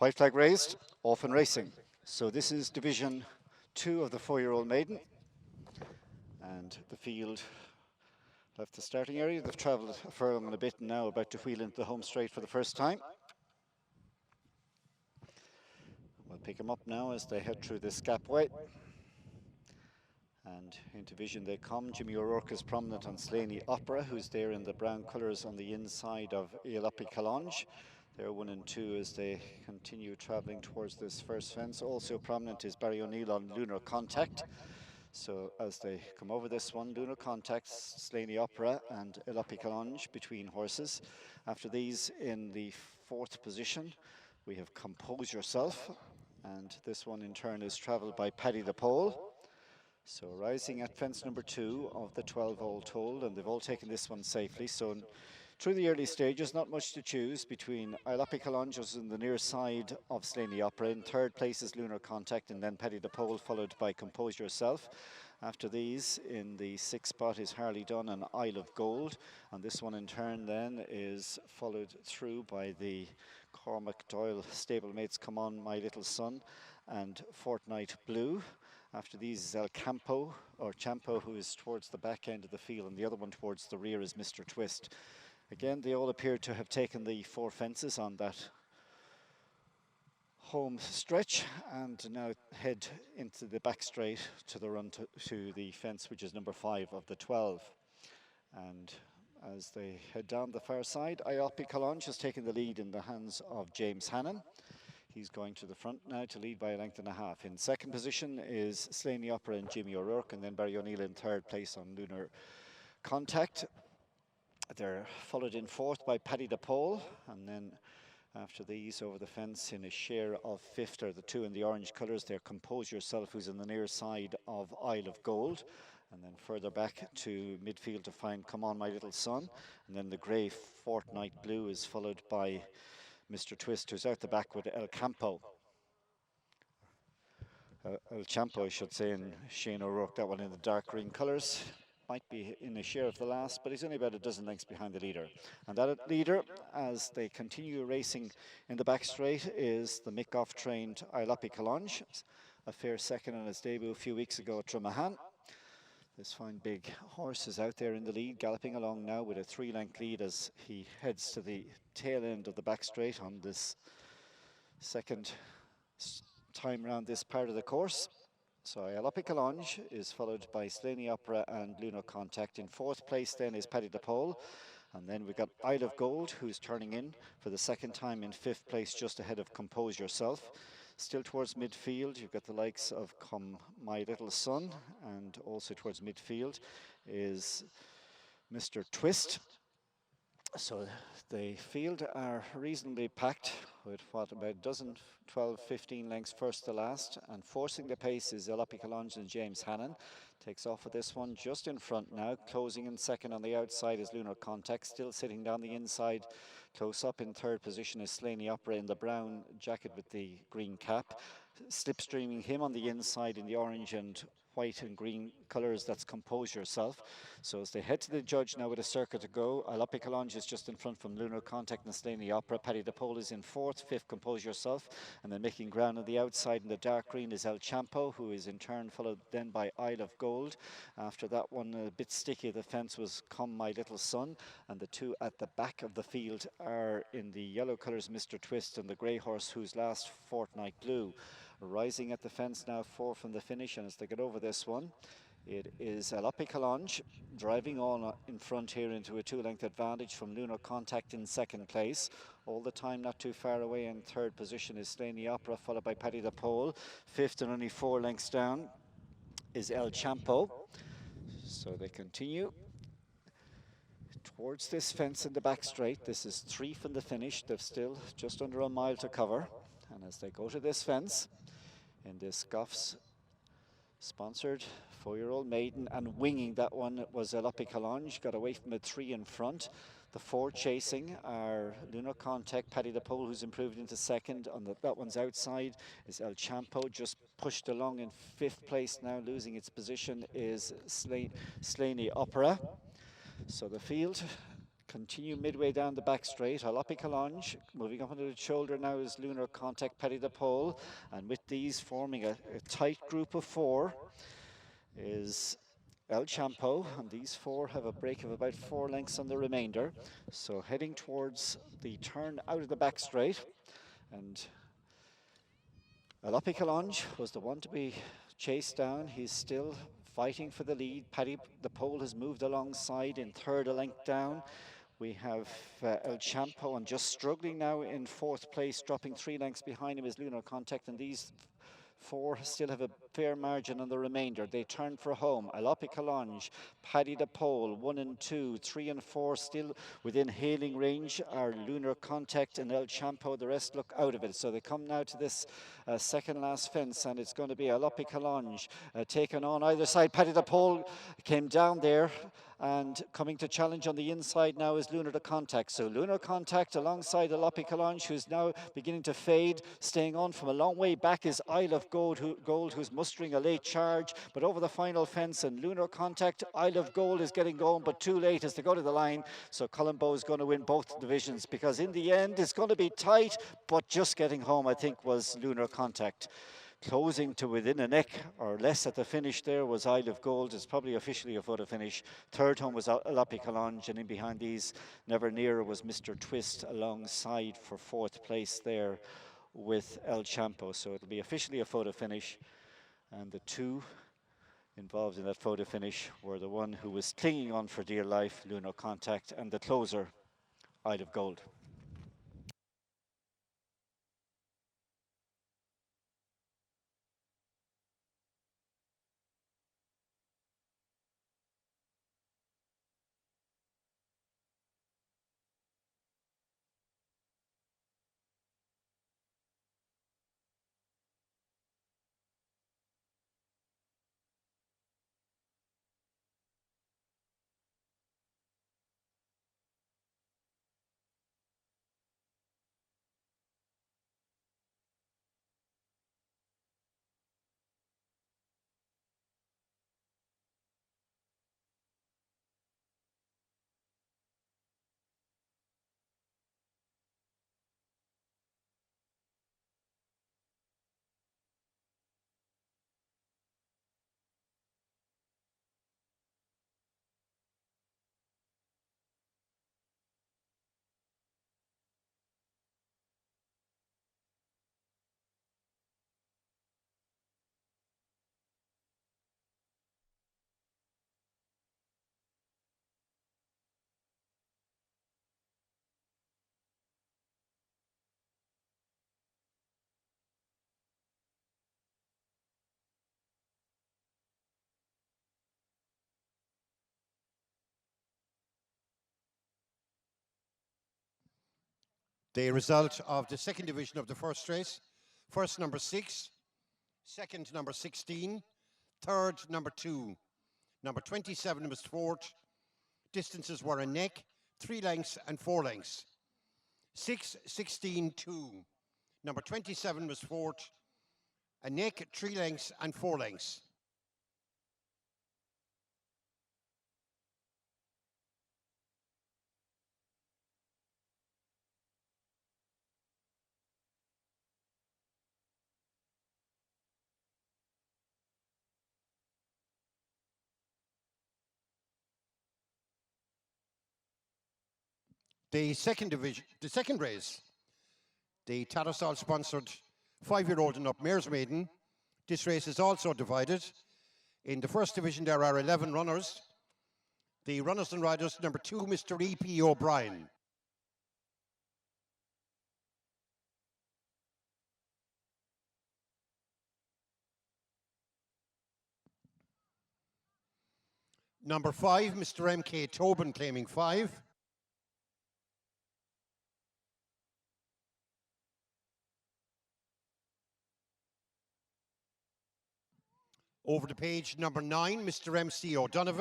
White flag raised, off and racing. So this is Division 2 of the 4-year-old maiden. And the field left the starting area. They've travelled a furlong and a bit and now about to wheel into the home straight for the first time. We'll pick them up now as they head through this gapway. And into vision they come. Jimmy O'Rourke is prominent on Slaney Opera, who's there in the brown colours on the inside of Ealapi Calange. They're 1 and 2 as they continue travelling towards this first fence. Also prominent is Barry O'Neill on Lunar Contact. So as they come over this one, Lunar Contact, Slaney Opera and Ealapi Calange between horses. After these, in the 4th position, we have Compose Yourself. And this one in turn is travelled by Paddy the Pole. So rising at fence number 2 of the 12 all told, and they've all taken this one safely. So through the early stages, not much to choose between Ealapi Calange in the near side of Slaney Opera. In 3rd place is Lunar Contact, and then Paddy the Pole, followed by Compose Yourself. After these, in the 6th spot is Harley Dunn and Isle of Gold. And this one in turn then is followed through by the Cormac Doyle stablemates Come On My Little Son and Fortnight Blue. After these is El Campo, or Champo, who is towards the back end of the field, and the other one towards the rear is Mr. Twist. Again, they all appear to have taken the 4 fences on that home stretch, and now head into the back straight to the run to the fence, which is number 5 of the 12. And as they head down the far side, Ealapi Calange has taken the lead in the hands of James Hannon. He's going to the front now to lead by a length and a half. In 2nd position is Slaney Opera and Jimmy O'Rourke, and then Barry O'Neill in 3rd place on Lunar Contact. They're followed in 4th by Paddy the Pole, and then after these over the fence in a share of 5th are the 2 in the orange colours. They're Compose Yourself, who's on the near side of Isle of Gold. And then further back to midfield to find Come On My Little Son. And then the grey Fortnight Blue is followed by Mr. Twist, who's out the back with El Campo. El Champo, I should say, and Shane O'Rourke, that one in the dark green colours. Might be in a share of the last, but he's only about a dozen lengths behind the leader. And that leader, as they continue racing in the back straight, is the Mick Goff trained Ealapi Calange. A fair second on his debut a few weeks ago at Drummahan. This fine big horse is out there in the lead, galloping along now with a 3-length lead as he heads to the tail end of the back straight on this second time around this part of the course. So Ealapi Calange is followed by Slaney Opera and Lunar Contact. In 4th place then is Paddy the Pole. And then we've got Isle of Gold, who's turning in for the 2nd time in 5th place, just ahead of Compose Yourself. Still towards midfield, you've got the likes of Come My Little Son, and also towards midfield is Mr. Twist. So the field are reasonably packed with what, about a dozen, 12, 15 lengths first to last, and forcing the pace is Ealapi Calange and James Hannon. Takes off with this one just in front now. Closing in 2nd on the outside is Lunar Contact, still sitting down the inside. Close up in 3rd position is Slaney Opera in the brown jacket with the green cap. Slipstreaming him on the inside in the orange and white and green colours, that's Compose Yourself. So as they head to the judge now with a circuit to go, Ealapi Calange is just in front from Lunar Contact and Slaney Opera. Paddy the Pole is in 4th, 5th Compose Yourself, and then making ground on the outside in the dark green is El Champo, who is in turn followed then by Isle of Gold. After that one, a bit sticky at the fence was Come My Little Son, and the 2 at the back of the field are in the yellow colours Mr. Twist and the grey horse, whose last Fortnight Blue. Rising at the fence now 4 from the finish, and as they get over this one, it is Ealapi Calange driving on in front here into a 2-length advantage from Lunar Contact in 2nd place. All the time not too far away in 3rd position is Slaney Opera, followed by Paddy the Pole. 5th and only 4 lengths down is El Champo. So they continue towards this fence in the back straight. This is 3 from the finish. They've still just under a mile to cover. And as they go to this fence, in this Goffs sponsored 4-year-old maiden, and winging that one was Ealapi Calange, got away from the 3 in front. The 4 chasing are Lunar Contact, Paddy the Pole, who's improved into 2nd. On that one's outside is El Champo, just pushed along in 5th place now, losing its position is Slaney Opera. So the field continue midway down the back straight. Alopi Kalonge moving up onto the shoulder now is Lunar Contact, Paddy the Pole, and with these forming a tight group of 4 is El Champo, and these 4 have a break of about 4 lengths on the remainder. So heading towards the turn out of the back straight, and Alopi Kalonge was the one to be chased down. He's still fighting for the lead. Paddy the Pole has moved alongside in third, a length down. We have El Champo, and just struggling now in 4th place, dropping 3 lengths behind him is Lunar Contact, and these 4 still have a fair margin on the remainder. They turn for home. Alopi Kalonge, Paddy the Pole, 1 and 2, 3 and 4 still within hailing range are Lunar Contact and El Champo. The rest look out of it. So they come now to this second last fence, and it's going to be Alopi Kalonge taken on either side. Paddy the Pole came down there, and coming to challenge on the inside now is Lunar Contact. So Lunar Contact alongside Alopi Kalonge, who's now beginning to fade. Staying on from a long way back is Isle of Gold, who's mustering a late charge, but over the final fence, and Lunar Contact, Isle of Gold is getting going, but too late as they go to the line. So Colin Bowe is going to win both divisions, because in the end it's going to be tight, but just getting home, I think, was Lunar Contact. Closing to within a neck or less at the finish there was Isle of Gold. It's probably officially a photo finish. Third home was Alopi Kalonge, and in behind these, never nearer, was Mr. Twist alongside for 4th place there with El Champo. So it'll be officially a photo finish, and the 2 involved in that photo finish were the one who was clinging on for dear life, Lunar Contact, and the closer, Isle of Gold. The result of the second division of the first race: first number 6, second number 16, third number 2, number 27 was fourth. Distances were a neck, 3 lengths and 4 lengths. 6, 16, 2. Number 27 was fourth. A neck, 3 lengths and 4 lengths. The second race, the Tattersall sponsored 5-year-old and up mares maiden. This race is also divided. In the first division there are 11 runners. The runners and riders: number 2, Mr. E.P. O'Brien. Number 5, Mr. M.K. Tobin, claiming 5. Over the page, number 9, Mr. M.C. O'Donovan.